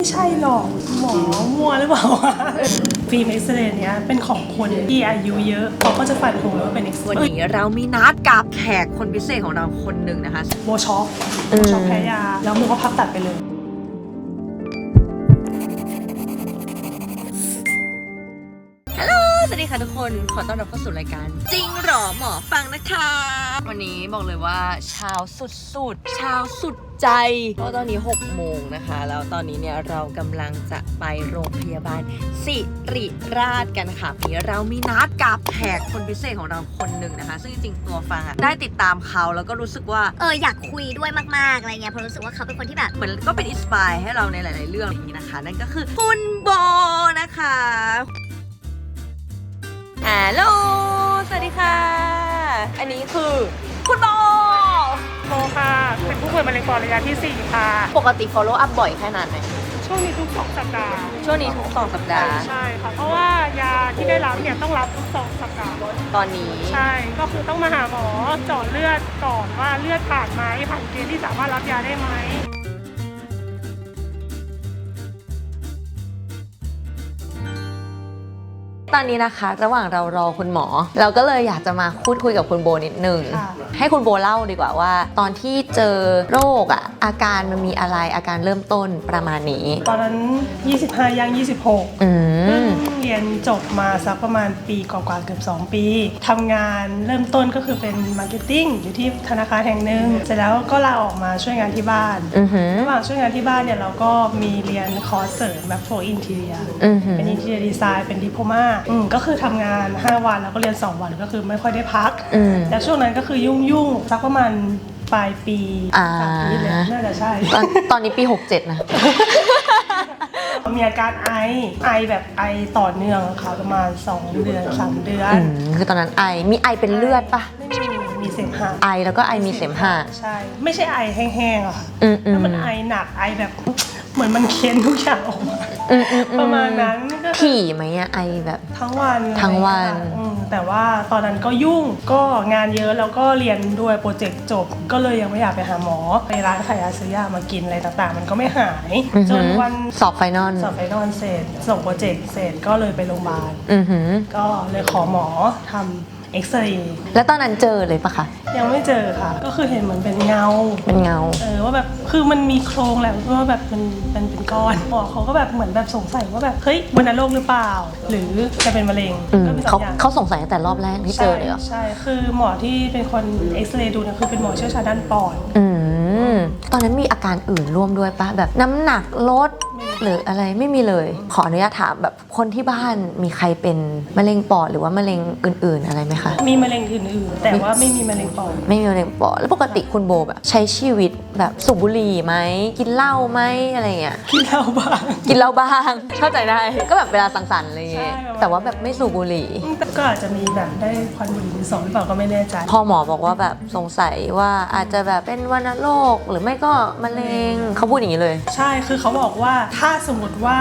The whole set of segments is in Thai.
ใช่หรอกหมอมั่วหรือเปล่าฟิล์มเอ็กซเรย์เนี้ยเป็นของคนที่อายุเยอะเขาก็จะฟันธงว่าเป็นเอ็กซเรย์ วันนี้เรามีนัดกับแขกคนพิเศษของเราคนหนึ่งนะคะโบช็อกแพ้ยาแล้วโมก็พักตัดไปเลยสวัสดีค่ะทุกคนขอต้อนรับเข้าสู่รายการจริงหรอหมอฟังนะคะวันนี้บอกเลยว่าเช้าสุดเช้าสุดใจเพราะตอนนี้6 โมงนะคะแล้วตอนนี้เนี่ยเรากำลังจะไปโรงพยาบาลศิริราชกันค่ะวันนี้เรามีนัดกับแขกคนพิเศษของเราคนหนึ่งนะคะซึ่งจริงๆตัวฟังอะได้ติดตามเขาแล้วก็รู้สึกว่าอยากคุยด้วยมากๆอะไรเงี้ยเพราะรู้สึกว่าเขาเป็นคนที่แบบเหมือนก็เป็นอินสปายให้เราในหลายๆเรื่องอย่างนี้นะคะนั่นก็คือคุณโบนะคะฮัลโหลสวัสดีค่ะอันนี้คือคุณโบค่ะเป็นผู้ป่วยมะเร็งปอดระยะที่4ค่ะปกติ follow up บ่อยแค่นั้นไหมช่วงนี้ทุก2 สัปดาห์ช่วงนี้ทุก2 สัปดาห์ใช่ค่ะเพราะว่ายาที่ได้รับเนี่ยต้องรับทุก2 สัปดาห์ตอนนี้ใช่ก็คือต้องมาหาหมอเจาะเลือดก่อนว่าเลือดผ่านไหมผ่านเกณฑ์ที่สามารถรับยาได้ไหมตอนนี้นะคะระหว่างเรารอคุณหมอเราก็เลยอยากจะมาพูดคุยกับคุณโบนิดนึงให้คุณโบเล่าดีกว่าว่าตอนที่เจอโรคอาการมันมีอะไรอาการเริ่มต้นประมาณนี้ตอนนั้น25ย่าง26เรียนจบมาสักประมาณปีกว่าๆเกือบ2 ปีทำงานเริ่มต้นก็คือเป็นมาร์เก็ตติ้งอยู่ที่ธนาคารแห่งหนึ่งเสร็จแล้วก็ลาออกมาช่วยงานที่บ้านระหว่างช่วยงานที่บ้านเนี่ยเราก็มีเรียนคอร์สเสริมแบบโฟร์อินทีเรียเป็นอินทีเรียดีไซน์เป็นดิโพมาก็คือทำงาน5 วันแล้วก็เรียน2 วันก็คือไม่ค่อยได้พักแล้วช่วงนั้นก็คือยุ่งสักประมาณปลายปี3 ปีเลยน่าจะใช่ตอนนี้ปี67นะมีอาการไอแบบไอต่อเนื่องค่ะประมาณ2 เดือน3 เดือนคือตอนนั้นมีไอเป็นเลือดปะไม่มีเสมหะไอแล้วก็ไอมีเสมหะใช่ไม่ใช่ไอแห้งๆอะค่ะแล้วมันไอหนักไอแบบเหมือนมันเค้นทุกอย่างออกมาประมาณนั้นก็ถี่ไหมไอแบบทั้งวันแต่ว่าตอนนั้นก็ยุ่งก็งานเยอะแล้วก็เรียนด้วยโปรเจกต์จบก็เลยยังไม่อยากไปหาหมอไปร้านขายยาซื้อยามากินอะไรต่างๆมันก็ไม่หายจนวันสอบไฟนอลเสร็จส่งโปรเจกต์เสร็จก็เลยไปโรงพยาบาลก็เลยขอหมอทำเอ็กซเรย์แล้วตอนนั้นเจอเลยปะคะยังไม่เจอค่ะก็คือเห็นเหมือนเป็นเงาว่าแบบคือมันมีโครงแหละว่าแบบมันเป็นก้อนหมอเขาก็แบบเหมือนแบบสงสัยว่าแบบเฮ้ยวัณโรคหรือเปล่าหรือจะเป็นมะเร็งก็มี2 อย่างเขาสงสัยตั้งแต่รอบแรกที่เจอเลยเหรอใช่คือหมอที่เป็นคนเอ็กซเรย์ดูเนี่ยคือเป็นหมอเชี่ยวชาญด้านปอดตอนนั้นมีอาการอื่นร่วมด้วยปะแบบน้ำหนักลดหรืออะไรไม่มีเลยขออนุญาตถามแบบคนที่บ้านมีใครเป็นมะเร็งปอดหรือว่ามะเร็งอื่นๆอะไรไหมคะมีมะเร็งอื่นๆแต่ว่าไม่มีมะเร็งปอดไม่มีมะเร็งปอดแล้วปกติคุณโบแบบใช้ชีวิตแบบสูบบุหรี่ไหมกินเหล้าไหมอะไรเงี้ยกินเหล้าบ้างเข้าใจได้ก็แบบเวลาสังสรรค์อะไรเงี้ยแต่ว่าแบบไม่สูบบุหรี่ก็อาจจะมีแบบได้ควันบุหรี่หรือ2หรือเปล่าก็ไม่แน่ใจพอหมอบอกว่าแบบสงสัยว่าอาจจะแบบเป็นวัณโรคหรือไม่ก็มะเร็งเขาพูดอย่างนี้เลยใช่คือเขาบอกว่าถ้าสมมติว่า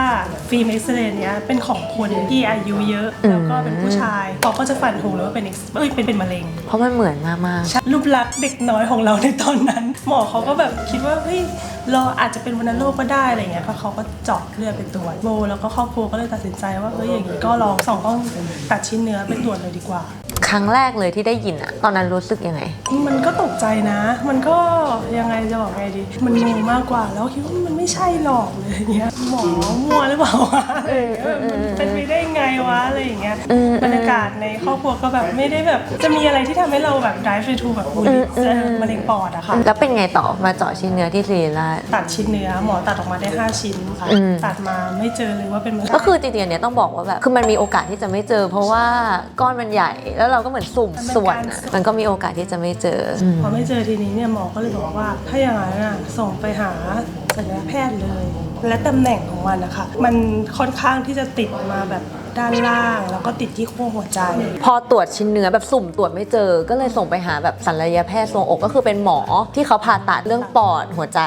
ฟิล์มเอ็กซเรย์เนี้ยเป็นของคนที่อายุเยอะแล้วก็เป็นผู้ชายเขาก็จะฟันธงเลยว่าเป็นมะเร็งเพราะมันเหมือนมากๆรูปลักษณ์เด็กน้อยของเราในตอนนั้นหมอเขาก็แบบคิดว่าเฮ้ยเราอาจจะเป็นวัณโรคก็ได้อะไรเงี้ยเขาก็เจาะเลือดไปตรวจโบแล้วก็ครอบครัวก็เลยตัดสินใจว่าเฮ้ยอย่างนี้ก็ลองส่องกล้องตัดชิ้นเนื้อไปตรวจเลยดีกว่าครั้งแรกเลยที่ได้ยินตอนนั้นรู้สึกยังไงมันก็ตกใจนะมันก็ยังไงจะบอกไงดีมันงงมากกว่าแล้วคิดว่ามันไม่ใช่หรอกเลยเงี้ยหมอมั่วหรือเปล่าวะเป็นไปได้ไงวะอะไรอย่างเงี้ยบรรยากาศในครอบครัวก็แบบไม่ได้แบบจะมีอะไรที่ทำให้เราแบบ drive to แบบมะเร็งปอดอะค่ะแล้วเป็นไงต่อมาเจาะชิ้นเนื้อที่ศิริราชตัดชิ้นเนื้อหมอตัดออกมาได้5 ชิ้นค่ะตัดมาไม่เจอเลยว่าเป็นมะเร็งก็คือจริงๆเนี่ยต้องบอกว่าแบบคือมันมีโอกาสที่จะไม่เจอเพราะว่าก้อนมันใหญ่แล้วเราก็เหมือนสุ่มส่วนมันก็มีโอกาสที่จะไม่เจอพอไม่เจอทีนี้เนี่ยหมอก็เลยบอกว่าถ้าอย่างนั้นส่งไปหาศัลยแพทย์เลยและตำแหน่งของมันนะคะมันค่อนข้างที่จะติดมาแบบ ด้านล่างแล้วก็ติดที่ขั้วหัวใจพอตรวจชิ้นเนื้อแบบสุ่มตรวจไม่เจอก็เลยส่งไปหาแบบศัลยแพทย์ทรวงอกก็คือเป็นหมอที่เขาผ่าตัดเรื่องปอดหัวใจ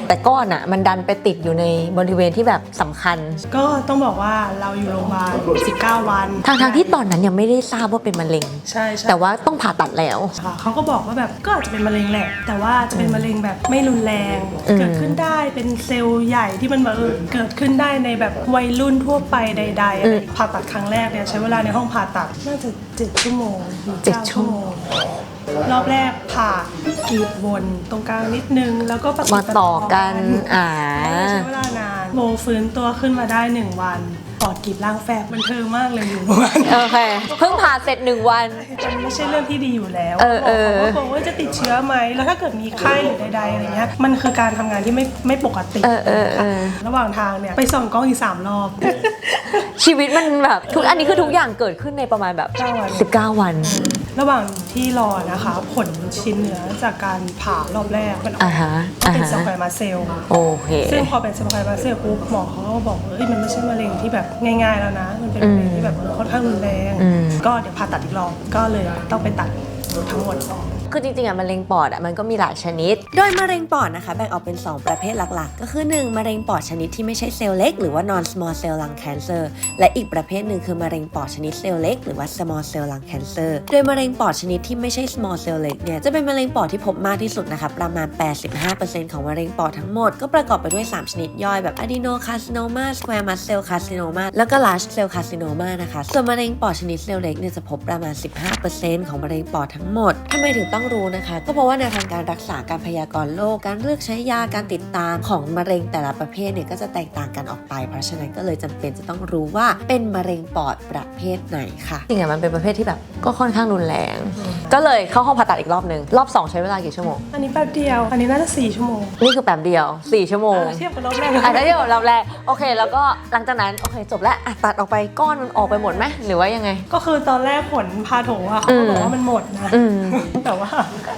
แต่ก้อนอ่ะมันดันไปติดอยู่ในบริเวณที่แบบสำคัญก็ต้องบอกว่าเราอยู่โรงพยาบาล19 วันทางที่ตอนนั้นยังไม่ได้ทราบว่าเป็นมะเร็งใช่แต่ว่าต้องผ่าตัดแล้วเขาก็บอกว่าแบบก็อาจจะเป็นมะเร็งแหละแต่ว่าจะเป็นมะเร็งแบบไม่รุนแรงเกิดขึ้นได้เป็นเซลล์ใหญ่ที่มันแบบเกิดขึ้นได้ในแบบวัยรุ่นทั่วไปใดๆอะไรผ่าตัดครั้งแรกเนี่ยใช้เวลาในห้องผ่าตัดน่าจะ7 ชั่วโมง9 ชั่วโมงรอบแรกผ่ากรีดวนตรงกลางนิดนึงแล้วก็มาต่อกันใช้เวลานานโมฟื้นตัวขึ้นมาได้1 วันปอดกรีดล่างแฟบมันเทิงมากเลยอยู่โอเคเพิ่งผ่าเสร็จ1 วันมันไม่ใช่เรื่องที่ดีอยู่แล้วเขาบอกว่าจะติดเชื้อไหมแล้วถ้าเกิดมีไข้หรือใดๆอะไรเงี้ยมันคือการทำงานที่ไม่ปกติระหว่างทางเนี่ยไปส่องกล้องอีก3 รอบชีวิตมันแบบอันนี้คือทุกอย่างเกิดขึ้นในประมาณแบบ19 วันระหว่างที่รอนะคะผลชิ้นเนื้อจากการผ่ารอบแรกมันออกเป็นสควอมาเซลล์โอเคซึ่งพอเป็นสควอมาเซลล์ปุ๊บหมอเขาก็บอกว่ามันไม่ใช่มะเร็งที่แบบง่ายๆแล้วนะมันเป็นมะเร็งที่แบบค่อนข้างรุนแรงก็เดี๋ยวผ่าตัดอีกรอบก็เลยต้องไปตัดทั้งหมดคือจริงๆมะเร็งปอดมันก็มีหลายชนิดโดยมะเร็งปอดนะคะแบ่งออกเป็น2 ประเภทหลักๆก็คือ1มะเร็งปอดชนิดที่ไม่ใช่เซลล์เล็กหรือว่า non small cell lung cancer และอีกประเภทหนึ่งคือมะเร็งปอดชนิดเซลล์เล็กหรือว่า small cell lung cancer โดยมะเร็งปอดชนิดที่ไม่ใช่ small cell เล็กเนี่ยจะเป็นมะเร็งปอดที่พบมากที่สุดนะคะประมาณ 85% ของมะเร็งปอดทั้งหมดก็ประกอบไปด้วย3 ชนิดย่อยแบบ adenocarcinoma squamous cell carcinoma แล้วก็ large cell carcinoma นะคะส่วนมะเร็งปอดชนิดเซลล์เล็กเนี่ยจะพบประมาณ 15% ของมะเร็งปอดทั้งหมดทำไมถึงต้องรู้นะคะก็เพราะว่าแนวทางการรักษาการพยากรณ์โรคการเลือกใช้ยาการติดตามของมะเร็งแต่ละประเภทเนี่ยก็จะแตกต่างกันออกไปเพราะฉะนั้นก็เลยจำเป็นจะต้องรู้ว่าเป็นมะเร็งปอดประเภทไหนค่ะจริงๆมันเป็นประเภทที่แบบก็ค่อนข้างรุนแรงก็เลยเข้าห้องผ่าตัดอีกรอบนึงรอบ2ใช้เวลากี่ชั่วโมงอันนี้แป๊บเดียวอันนี้น่าจะ4 ชั่วโมงนี่คือแป๊บเดียว4 ชั่วโมงเทียบกับรอบแรกเทียบกับรอบแรกโอเคแล้วก็หลังจากนั้นโอเคจบแล้วตัดออกไปก้อนมันออกไปหมดไหมหรือว่ายังไงก็คือตอนแรกผลพาโถอะเขาบอกว่ามันหมดนะแต่ว่า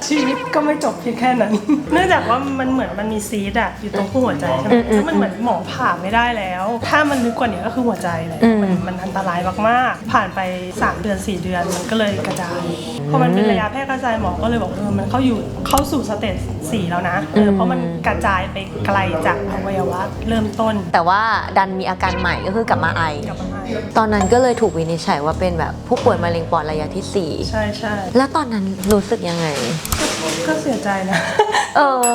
ชีวิตก็ไม่จบเพียงแค่นั้นเนื่องจากว่ามันเหมือนมันมีซีดอะอยู่ตรงหัวใจใช่ไหมซึ่งมันเหมือนหมอผ่าไม่ได้แล้วถ้ามันลึกกว่านี้ก็คือหัวใจเลยมันอันตรายมากๆผ่านไป3 เดือน 4 เดือนมันก็เลยกระจายพอมันเป็นระยะแพร่กระจายหมอก็เลยบอกมันเข้าสู่สเตจ4แล้วนะเพราะมันกระจายไปไกลจากอวัยวะเริ่มต้นแต่ว่าดันมีอาการใหม่ก็คือกลับมาไอตอนนั้นก็เลยถูกวินิจฉัยว่าเป็นแบบผู้ป่วยมะเร็งปอดระยะที่4ใช่แล้วตอนนั้นรู้สึกยังไงก็เสียใจนะ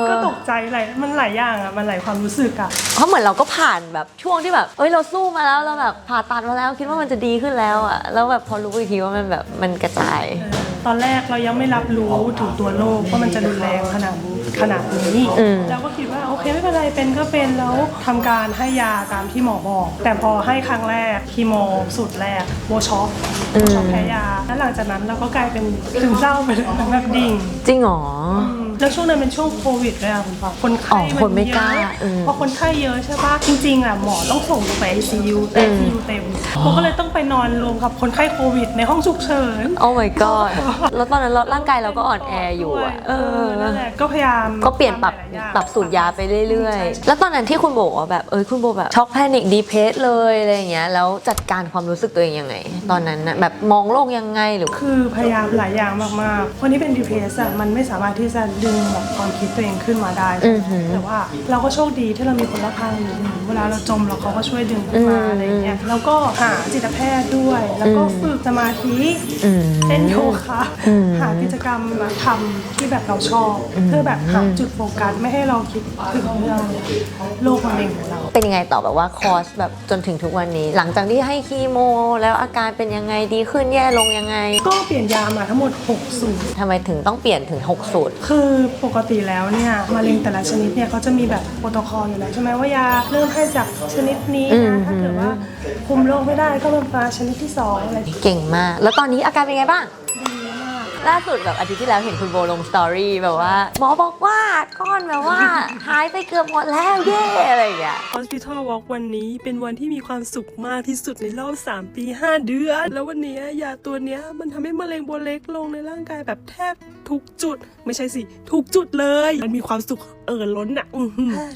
ก็ตกใจมันหลายอย่างอ่ะมันหลายความรู้สึกอ่ะเพราะเหมือนเราก็ผ่านแบบช่วงที่แบบเราสู้มาแล้วเราแบบผ่าตัดมาแล้วคิดว่ามันจะดีขึ้นแล้วอ่ะแล้วแบบพอรู้อีกทีว่ามันแบบมันกระจายตอนแรกเรายังไม่รับรู้ถึงตัวโรคว่ามันจะรุนแรงขนาดนี้เราก็คิดว่าโอเคไม่เป็นไรเป็นก็เป็นแล้วทำการให้ยาตามที่หมอบอกแต่พอให้ครั้งแรกคีโมสูตรแรกโบช็อกแพ้ยาแล้วหลังจากนั้นเราก็กลายเป็นซึมเศร้าไปเลยแบบดิ่งจริงหรอแล้วช่วงนั้นเป็นช่วงโควิดเลยอะคุณป้าคนไข้มันเยอะพอคนไข้เยอะใช่ปะจริงๆอะหมอต้องส่งไป ICU แต่ ICU เต็มผมก็เลยต้องไปนอนรวมกับคนไข้โควิดในห้องฉุกเฉินโอ้ my god แล้วตอนนั้นร่างกายเราก็อ่อนแออยู่อะนั่นแหละก็พยายามก็เปลี่ยนปรับสูตรยาไปเรื่อยๆแล้วตอนนั้นที่คุณโบว่าแบบคุณโบแบบช็อกแพนิคดีเพรสเลยอะไรอย่างเงี้ยแล้วจัดการความรู้สึกตัวเองยังไงตอนนั้นนะแบบมองโลกยังไงหรือคือพยายามหลายอย่างมากๆคนที่เป็นดีเพรสมันไม่สามารถที่จะดึงแบบความคิดตัวเองขึ้นมาได้แต่ว่าเราก็โชคดีที่เรามีคนรอบข้างอยู่เวลาเราจมเราเขาก็ช่วยดึงขึ้นมาอะไรเงี้ยแล้วก็หาจิตแพทย์ด้วยแล้วก็ฝึกสมาธิเล่นโยคะหากิจกรรมมาทำที่แบบเราชอบเพื่อแบบหาจุดโฟกัสไม่ให้เราคิดถึงเรื่องโรคมะเร็งของเราเป็นยังไงต่อแบบว่าคอร์สแบบจนถึงทุกวันนี้หลังจากที่ให้คีโมแล้วอาการเป็นยังไงดีขึ้นแย่ลงยังไงก็เปลี่ยนยามาทั้งหมด6 สูตรทำไมถึงต้องเปลี่ยนถึง6 สูตรคือปกติแล้วเนี่ยมะเร็งแต่ละชนิดเนี่ยเขาจะมีแบบโปรโตคอลอยู่แล้วใช่ไหมว่ายาเริ่มให้จากชนิดนี้นะถ้าเกิดว่าคุมโรคไม่ได้ก็มาชนิดที่2อะไรเก่งมากแล้วตอนนี้อาการเป็นไงบ้างล่าสุดแบบอาทิตย์ที่แล้วเห็นคุณโบลงสตอรี่แบบว่าหมอบอกว่าก้อนแบบว่าหายไปเกือบหมดแล้วเย่อะไรอย่างเงี้ย Hospital Walk วันนี้เป็นวันที่มีความสุขมากที่สุดในรอบ3 ปี 5 เดือนแล้ววันนี้ยาตัวเนี้ยมันทำให้มะเร็งโบเล็กลงในร่างกายแบบแทบทุกจุดไม่ใช่สิทุกจุดเลยมันมีความสุข ล้นอ่ะ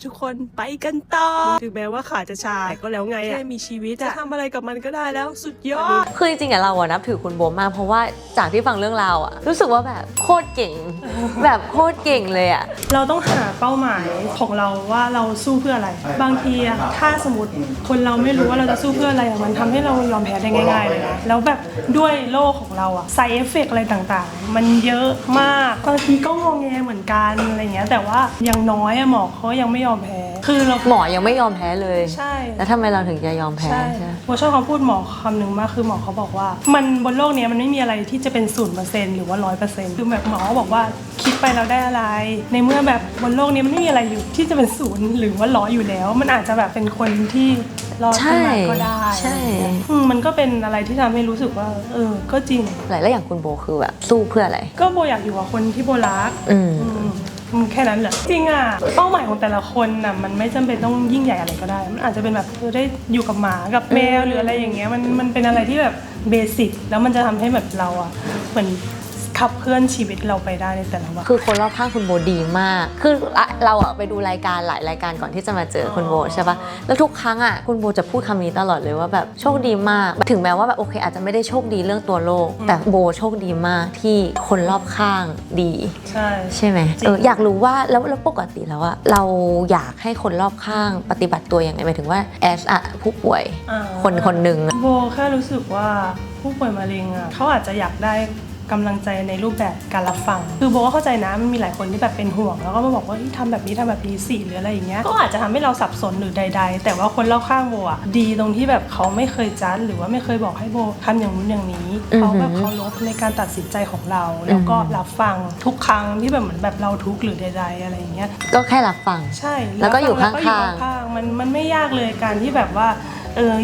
ทุกคนไปกันต่อถึงแม้ว่าขาจะชาก็แล้วไงอะแค่มีชีวิตจะทำอะไรกับมันก็ได้แล้วสุดยอด คือจริงๆอะเราอะนับถือคุณโบมากเพราะว่าจากที่ฟังเรื่องราวอะรู้สึกว่าแบบโคตรเก่ง แบบโคตรเก่งเลยอะ เราต้องหาเป้าหมายของเราว่าเราสู้เพื่ออะไรบางทีอะถ้าสมมติคนเราไม่รู้ว่าเราจะสู้เพื่ออะไรอะมันทำให้เรายอมแพ้ได้ง่ายๆเลยนะแล้วแบบด้วยโลกของเราอะไซเอฟเฟกอะไรต่างๆมันเยอะมากบางทีก็งงแงเหมือนกันอะไรเงี้ยแต่ว่าอย่างน้อยอะหมอเขายังไม่ยอมแพ้คือเรา หมอยังไม่ยอมแพ้เลย ใช่ แล้วทำไมเราถึงจะยอมแพ้ ใช่ ใช่ไหม โบชอบคำพูดหมอคำหนึ่งมากคือหมอเขาบอกว่ามันบนโลกนี้มันไม่มีอะไรที่จะเป็น 0% หรือว่า 100% คือแบบหมอบอกว่าคิดไปแล้วได้อะไร ในเมื่อแบบบนโลกนี้มันไม่มีอะไรอยู่ที่จะเป็น0หรือว่า100อยู่แล้ว มันอาจจะแบบเป็นคนที่รอดขึ้นมาก็ได้ ใช่ มันก็เป็นอะไรที่ทำให้รู้สึกว่าก็จริง แล้วอย่างคุณโบคือแบบสู้เพื่ออะไร ก็โบอยากอยู่กับคนที่โบรัก อืม แค่นั้นแหละจริงอ่ะเป้าหมายของแต่ละคนน่ะมันไม่จำเป็นต้องยิ่งใหญ่อะไรก็ได้มันอาจจะเป็นแบบได้อยู่กับหมากับแมวหรืออะไรอย่างเงี้ยมันเป็นอะไรที่แบบเบสิกแล้วมันจะทำให้แบบเราอ่ะเหมือนขับเคลื่อนชีวิตเราไปได้ในแต่ละวัน คือคนรอบข้างคุณโบดีมาก คือเราอะไปดูรายการหลายรายการก่อนที่จะมาเจอคุณโบใช่ปะแล้วทุกครั้งอะคุณโบจะพูดคำนี้ตลอดเลยว่าแบบโชคดีมาก ถึงแม้ว่าแบบโอเคอาจจะไม่ได้โชคดีเรื่องตัวโลก แต่โบโชคดีมากที่คนรอบข้างดี ใช่ไหม จริง อยากรู้ว่าแล้วปกติแล้วอะเราอยากให้คนรอบข้างปฏิบัติตัวยังไงหมายถึงว่าแอสอะผู้ป่วยคนหนึ่ง โบแค่รู้สึกว่าผู้ป่วยมะเร็งอ่ะเขาอาจจะอยากได้กำลังใจในรูปแบบการรับฟังคือโบก็เข้าใจนะมันมีหลายคนที่แบบเป็นห่วงแล้วก็มาบอกว่าทำแบบนี้สิหรืออะไรอย่างเงี้ยก็อาจจะทำให้เราสับสนหรือใดๆแต่ว่าคนรอบข้างโบอ่ะดีตรงที่แบบเขาไม่เคยจัดหรือว่าไม่เคยบอกให้โบทำอย่างนู้นอย่างนี้เขาแบบเคารพในการตัดสินใจของเราแล้วก็รับฟังทุกครั้งที่แบบเหมือนแบบเราทุกข์หรือใดๆอะไรอย่างเงี้ย ก็แค่รับฟัง ใช่ แล้วก็อยู่ข้างๆ แล้วก็อยู่ข้างๆมันไม่ยากเลยการที่แบบว่า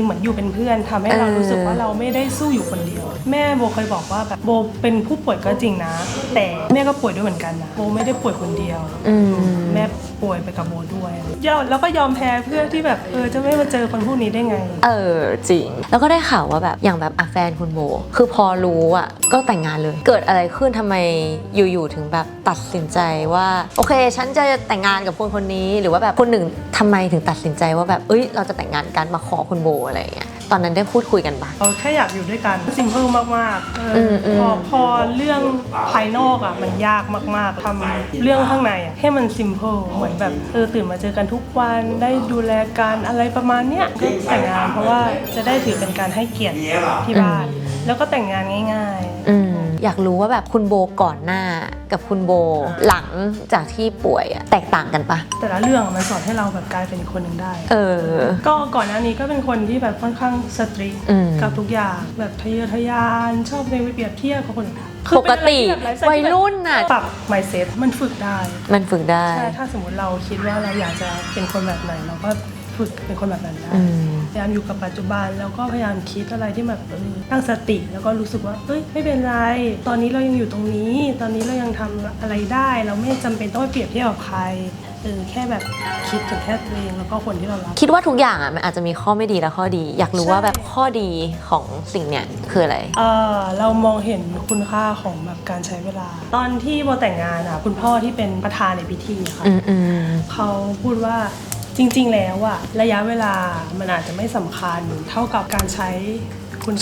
เหมือนอยู่เป็นเพื่อนทำให้เรารู้สึกว่าเราไม่ได้สู้อยู่คนเดียว แม่โบเคยบอกว่าแบบโบเป็นผู้ป่วยก็จริงนะ แต่แม่ก็ป่วยด้วยเหมือนกันนะโบไม่ได้ป่วยคนเดียวแม่ป่วยไปกับโบด้วยแล้วก็ยอมแพ้เพื่อที่แบบจะไม่มาเจอคนพวกนี้ได้ไง จริงแล้วก็ได้ข่าวว่าแบบอย่างแบบแฟนคุณโบคือพอรู้อ่ะก็แต่งงานเลยเกิดอะไรขึ้นทำไมอยู่ๆถึงแบบตัดสินใจว่าโอเคฉันจะแต่งงานกับคนคนนี้หรือว่าแบบคนหนึ่งทำไมถึงตัดสินใจว่าแบบเราจะแต่งงานกันมาขอคุณโบอะไรอย่างเงี้ยตอนนั้นได้พูดคุยกันปะ เราแค่อยากอยู่ด้วยกันซิมเพิลมากๆพอเรื่องภายนอกอ่ะมันยากมากๆทำเรื่องข้างในอ่ะให้มันซิมเพิลเหมือนแบบตื่นมาเจอกันทุกวันได้ดูแลกันอะไรประมาณเนี้ยก็แต่งงานเพราะว่าจะได้ถือเป็นการให้เกียรติที่บ้านแล้วก็แต่งงานง่ายๆ อยากรู้ว่าแบบคุณโบก่อนหน้ากับคุณโบหลังจากที่ป่วยอะแตกต่างกันปะ แต่ละเรื่องมันสอนให้เราแบบกลายเป็นอีกคนหนึ่งได้ก็ก่อนหน้านี้ก็เป็นคนที่แบบค่อนข้างสตรีทกับทุกอย่างแบบทะเยอทะยานชอบในเปรียบเทียบกับคนอื่น ปกติวัยรุ่นน่ะ ปรับ mindset มันฝึกได้ ใช่ถ้าสมมติเราคิดว่าเราอยากจะเป็นคนแบบไหนเราก็ฝึกเป็นคนแบบนั้นได้พยายามอยู่กับปัจจุบันแล้วก็พยายามคิดอะไรที่แบบตั้งสติแล้วก็รู้สึกว่าไม่เป็นไรตอนนี้เรายังอยู่ตรงนี้ตอนนี้เรายังทำอะไรได้เราไม่จำเป็นต้องไปเปรียบเทียบกับใครแค่แบบคิดถึงแค่ตัวเองแล้วก็คนที่เรารัก คิดว่าทุกอย่างอ่ะมันอาจจะมีข้อไม่ดีและข้อดี อยากรู้ว่าแบบข้อดีของสิ่งเนี้ยคืออะไรเรามองเห็นคุณค่าของแบบการใช้เวลา ตอนที่โบแต่งงานอ่ะคุณพ่อที่เป็นประธานในพิธีค่ะเขาพูดว่าจริงๆแล้วอะระยะเวลามันอาจจะไม่สำคัญเท่ากับการใช้คุณ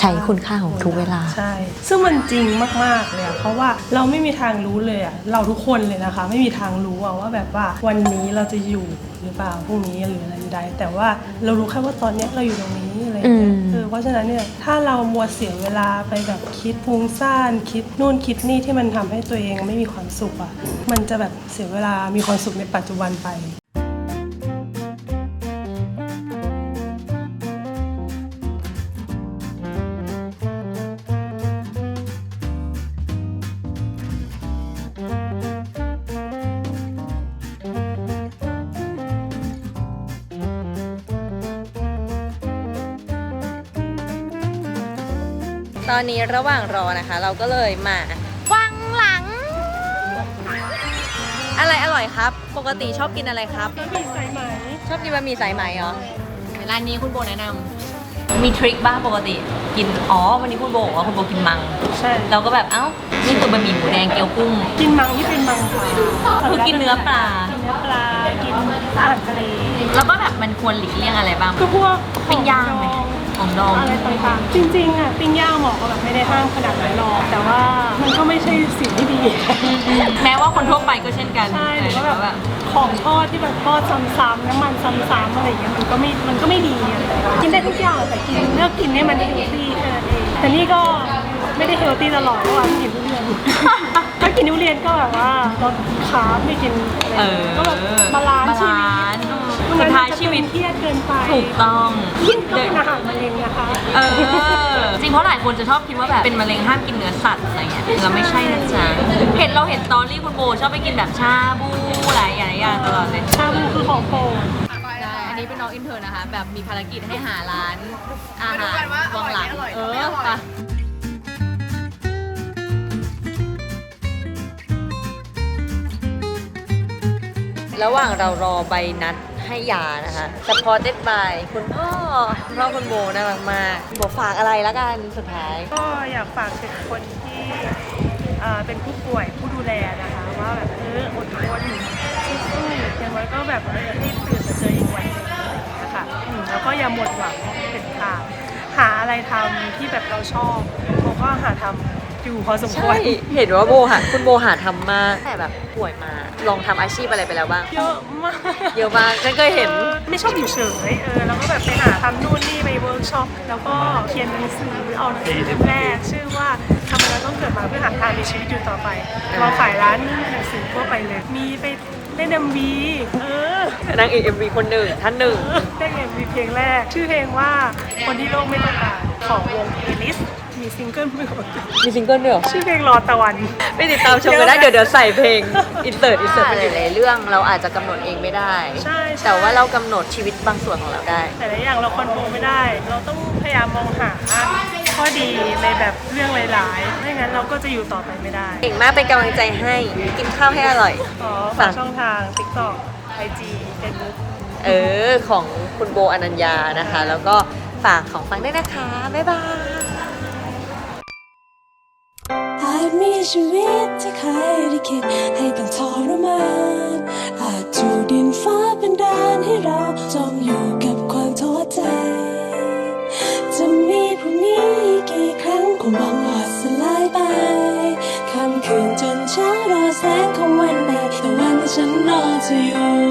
ค่าของทุกเวลาใช่ซึ่งมันจริงมากๆเลยอะเพราะว่าเราไม่มีทางรู้เลยอะเราทุกคนเลยนะคะไม่มีทางรู้อะว่าแบบว่าวันนี้เราจะอยู่หรือเปล่าพรุ่งนี้หรืออะไรใดแต่ว่าเรารู้แค่ว่าตอนนี้เราอยู่ตรงนี้อะไรอย่างเงี้ยเพราะฉะนั้นเนี่ยถ้าเรามัวเสียเวลาไปแบบคิดฟุ้งซ่านคิดนู่นคิดนี่ที่มันทำให้ตัวเองไม่มีความสุขอะมันจะแบบเสียเวลามีความสุขในปัจจุบันไปตอนนี้ระหว่างรอนะคะเราก็เลยมาวังหลัง อะไรอร่อยครับปกติชอบกินอะไรครับ บะหมี่สายไหม ชอบกินบะหมี่สายไหมเหรอร้านนี้คุณโบแนะนำ มีทริคบ้างปกติกินวันนี้คุณโบบอกว่าคุณโบกินมัง ใช่ เราก็แบบนี่คือบะหมี่หมูแดงเกี๊ยวกุ้ง กินมังที่เป็นมังปลา คือกินเนื้อปลา กินเนื้อปลากินอาหารทะเล แล้วก็แบบมันควรหลีกเลี่ยงอะไรบ้าง ก็พวก ปิ้งย่างไหมของดอง อะไรต่างๆจริงๆอ่ะปิ้งย่างหมอก็แบบไม่ได้ห้ามขนาดนั้นหรอกแต่ว่ามันก็ไม่ใช่สิ่งที่ดี แม้ว่าคนทั่วไปก็เช่นกัน ใช่หรือว่าแบบของทอดที่แบบทอดซ้ำๆน้ำมันซ้ำๆอะไรอย่างเงี้ยมันก็ไม่ดีอะไรอย่างเงี้ยกินได้ทุกอย่างแต่เลือกกินให้มันเฮลตี้แค่นั้นเองแต่นี่ก็ไม่ได้เฮลตี้ตลอดเพราะว่ากินทุเรียน ถ้ากินทุเรียนก็แบบว่าลดคาร์บไม่กินอะไรก็แบบบาลานซ์ชีวิต สุดท้ายชีวิต เครียดเกินไป ถูกต้อง ยิ่งก็เป็นอาหารมะเร็งนะคะ จริงเพราะหลายคนจะชอบคิดว่าแบบเป็นมะเร็งห้ามกินเนื้อสัตว์อะไรเงี้ยเราไม่ใช่นะจ๊ะเราเห็นตอรี่คุณโบชอบไปกินแบบชาบูหลายอย่างตลอดเลย ชาบูคือของโปรด อันนี้เป็นน้องอินเทอร์นะคะ แบบมีภารกิจให้หาร้านอาหารวังหลังไประหว่างเรารอใบนัดให้ยานะคะ supported by คุณพ่อคุณโบน่ารักมากโบฝากอะไรแล้วกันสุดท้าย ก็อยากฝากถึงคนที่เป็นผู้ป่วยผู้ดูแลนะคะว่าแบบอดทนสู้ๆอย่างน้อยก็แบบให้ตื่นมาเจออีกวันหนึงอะไรอย่างเงี้ยค่ะแล้วก็อย่าหมดหวังเป็นขาดหาอะไรทำที่แบบเราชอบเราก็หาทำอยู่พอสมคว ใช่ ร เห็นว่าคุณโบหาทำมากแต่แบบป่วยมาลองทำอาชีพอะไรไปแล้วบ้าง เยอะมาก เยอะมากฉันเคยเห็น ไม่ชอบอยู่เฉยแล้วก็แบบไปหาทำนู่นนี่ไปเวิร์กช็อปแล้วก็เขียนหนังสือเอาหนังสือเล่มแรกชื่อว่าทำไมเราต้องเกิดมาเพื่อหาทางมีชีวิตอยู่ต่อไปเราขายร้านหนังสือทั่วไปเลยมีไปเล่น MV นางเอก MV คนหนึ่งท่านหนึ่ง ได้ MV เพลงแรกชื่อเพลงว่าคนที่โลกไม่ต้องการของวงเอลิสมีซิงเกิลเมื่อก่อน มีซิงเกิลด้วยเหรอ ชื่อเพลงรอตะวัน ไปติดตามชมกันได้เดี๋ยวใส่เพลงอินเสิร์ตหลายๆเรื่องเราอาจจะกำหนดเองไม่ได้ ใช่ แต่ว่าเรากำหนดชีวิตบางส่วนของเราได้ แต่ละอย่างเราคอนโทรลไม่ได้ เราต้องพยายามมองหาข้อดีในแบบเรื่องหลายๆไม่งั้นเราก็จะอยู่ต่อไปไม่ได้ เก่งมากเป็นกำลังใจให้กินข้าวให้อร่อย ฝากช่องทาง TikTok IG Facebook ของคุณโบอนัญญานะคะ แล้วก็ฝากของฟังด้วยนะคะ บ๊ายบาย อาจมีชีวิตที่ใครได้คิดให้ต้องทรมานอาจถูกดินฟ้าเป็นดานให้เราจมอยู่กับความท้อใจ จะมีพรุ่งนี้กี่ครั้งก็หวังว่าสลายไปค่ำคืนจนเช้ารอแสงของวันใหม่แต่วันที่ฉันรอจะอยู่